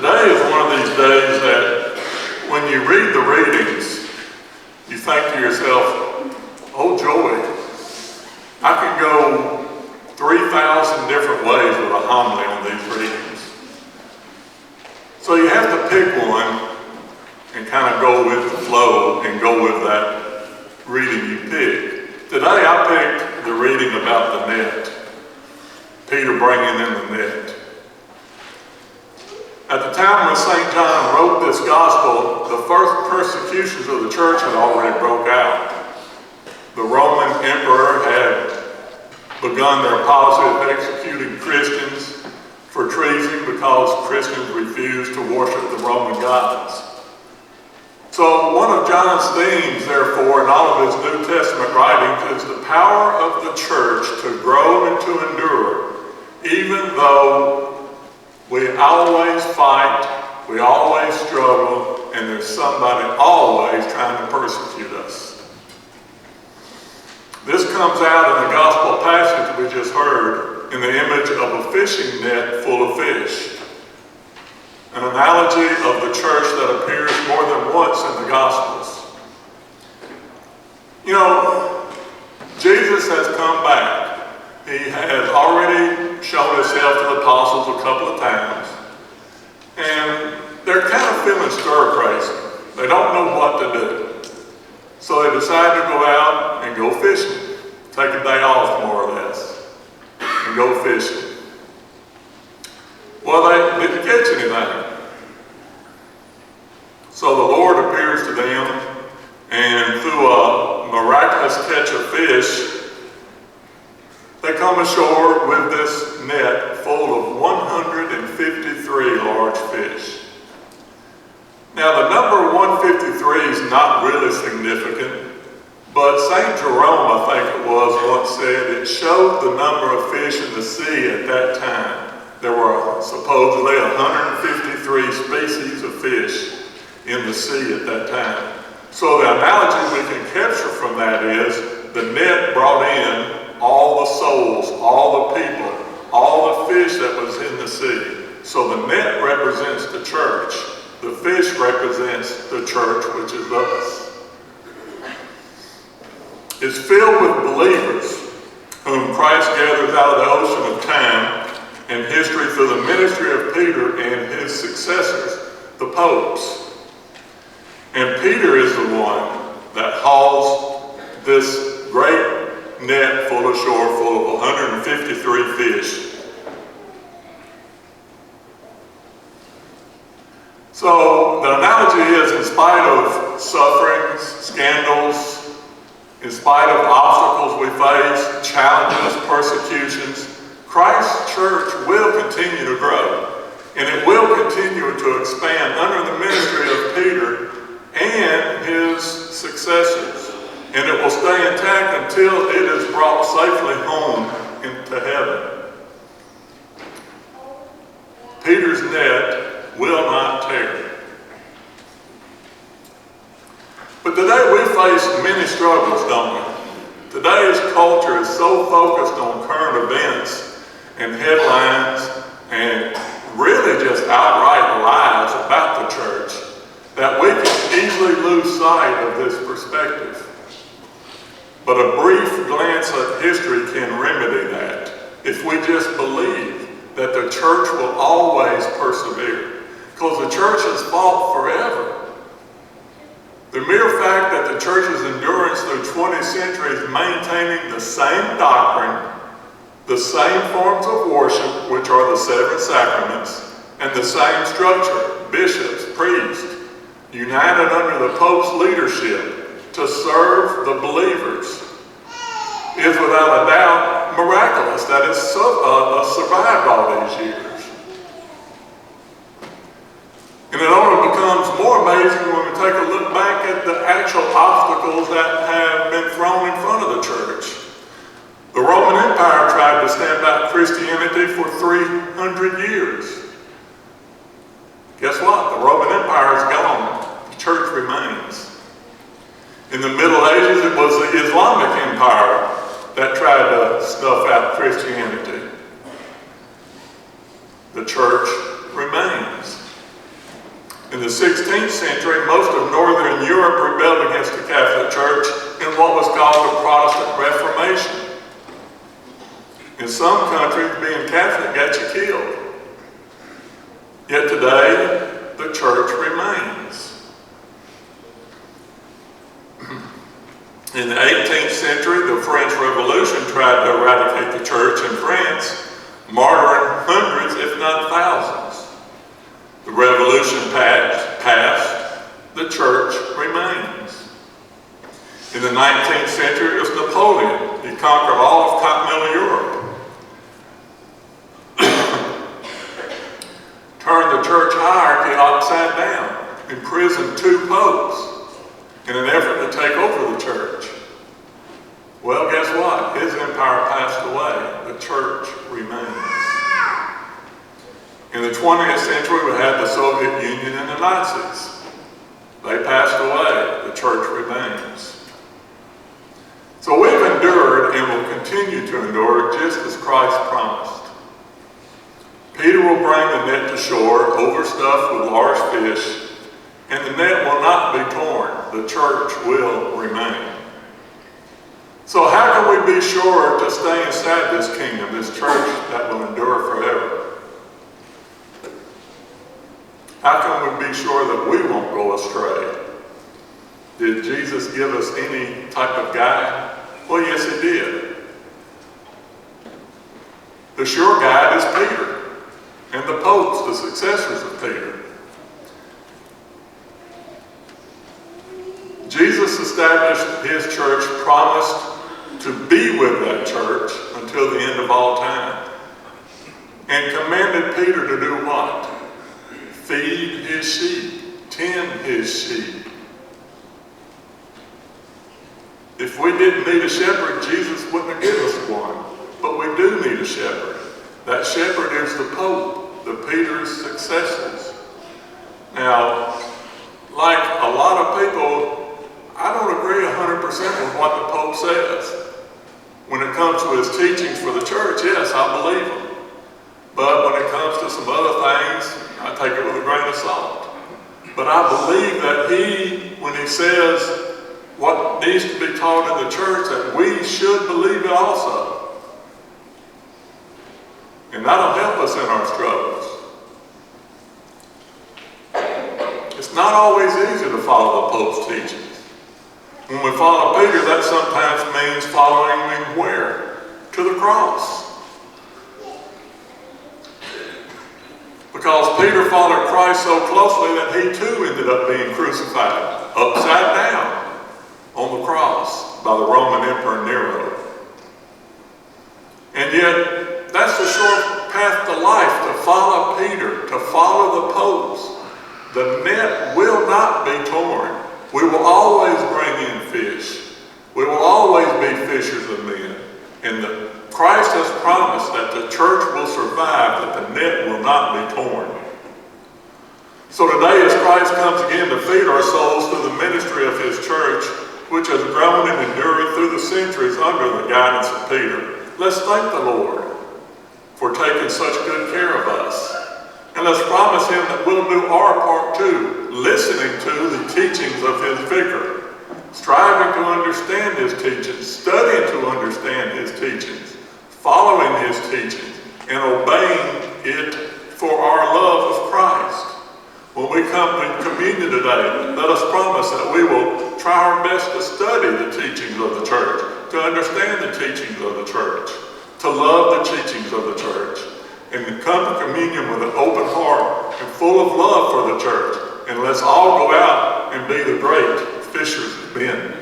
Today is one of these days that when you read the readings, you think to yourself, oh joy, I can go 3,000 different ways with a homily on these readings. So you have to pick one and kind of go with the flow and go with that reading you pick. Today I picked the reading about the net. Peter bringing in the net. At the time when St. John wrote this gospel, the first persecutions of the church had already broke out. The Roman emperor had begun their policy of executing Christians for treason because Christians refused to worship the Roman gods. So one of John's themes, therefore, in all of his New Testament writings is the power of the church to grow and to endure, even though we always fight, we always struggle, and there's somebody always trying to persecute us. This comes out in the gospel passage we just heard in the image of a fishing net full of fish. An analogy of the church that appears more than once in the Gospels. You know, Jesus has come back. He has already shown himself to the apostles a couple of times. And they're kind of feeling stir crazy. They don't know what to do. So they decide to go out and go fishing. Take a day off, more or less, and go fishing. Well, they didn't catch anything. So the Lord appears to them, and through a miraculous catch of fish, they come ashore with this net full of 153 large fish. Now the number 153 is not really significant, but St. Jerome, I think it was, once said it showed the number of fish in the sea at that time. There were supposedly 153 species of fish in the sea at that time. So the analogy we can capture from that is the net brought in all the souls, all the people, all the fish that was in the sea. So the net represents the church. The fish represents the church, which is us. It's filled with believers whom Christ gathers out of the ocean of time and history through the ministry of Peter and his successors, the popes. And Peter is the one that hauls this great net full of shore full of 153 fish. So the analogy is, in spite of sufferings, scandals, in spite of obstacles we face, challenges, persecutions, Christ's church will continue to grow, and it will continue to expand under the ministry of Peter and his successors. And it will stay intact until it is brought safely home into heaven. Peter's net will not tear. But today we face many struggles, don't we? Today's culture is so focused on current events and headlines and really just outright lies about the church that we can easily lose sight of this perspective. But a brief glance at history can remedy that if we just believe that the church will always persevere, because the church has fought forever. The mere fact that the church's endurance through 20 centuries maintaining the same doctrine, the same forms of worship, which are the seven sacraments, and the same structure, bishops, priests, united under the Pope's leadership to serve the believers, is without a doubt miraculous that it's survived all these years. And it only becomes more amazing when we take a look back at the actual obstacles that have been thrown in front of the church. The Roman Empire tried to stamp out Christianity for 300 years. Guess what? The Roman Empire is gone. The church remains. In the Middle Ages, it was the Islamic Empire that tried to snuff out Christianity. The church remains. In the 16th century, most of Northern Europe rebelled against the Catholic Church in what was called the Protestant Reformation. In some countries, being Catholic got you killed. Yet today, the church remains. In the 18th century, the French Revolution tried to eradicate the church in France, martyring hundreds, if not thousands. The revolution passed, the church remains. In the 19th century, it was Napoleon. He conquered all of continental Europe. Turned the church hierarchy upside down, imprisoned 2 popes in an effort to take over the church. Well, guess what? His empire passed away. The church remains. In the 20th century, we had the Soviet Union and the Nazis. They passed away. The church remains. So we've endured and will continue to endure just as Christ promised. Peter will bring the net to shore, overstuffed with large fish, and the net will not be torn. The church will remain. So how can we be sure to stay inside this kingdom, this church that will endure forever? How can we be sure that we won't go astray? Did Jesus give us any type of guide? Well, yes, he did. The sure guide is Peter and the popes, the successors of Peter. Jesus established his church, promised to be with that church until the end of all time, and commanded Peter to do what? Feed his sheep, tend his sheep. If we didn't need a shepherd, Jesus wouldn't have given us one. But we do need a shepherd. That shepherd is the Pope, the Peter's successors. Now, like a lot of people, I don't agree 100% with what the Pope says. When it comes to his teachings for the church, yes, I believe him. But when it comes to some other things, I take it with a grain of salt. But I believe that when he says what needs to be taught in the church, that we should believe it also. And that'll help us in our struggles. It's not always easy to follow the Pope's teachings. When we follow Peter, that sometimes means following him where? To the cross. Because Peter followed Christ so closely that he too ended up being crucified upside down on the cross by the Roman Emperor Nero. And yet, that's the short path to life, to follow Peter, to follow the popes. The net will not be torn. We will always bring in fish. We will always be fishers of men. And Christ has promised that the church will survive, that the net will not be torn. So today, as Christ comes again to feed our souls through the ministry of his church, which has grown and endured through the centuries under the guidance of Peter, let's thank the Lord for taking such good care of us. And let's promise him that we'll do our part too, listening to the teachings of his vicar, striving to understand his teachings, studying to understand his teachings, following his teachings, and obeying it for our love of Christ. When we come to communion today, let us promise that we will try our best to study the teachings of the church, to understand the teachings of the church, to love the teachings of the church, and to come to communion with an open heart and full of love for the church. And let's all go out and be the great fishers of men.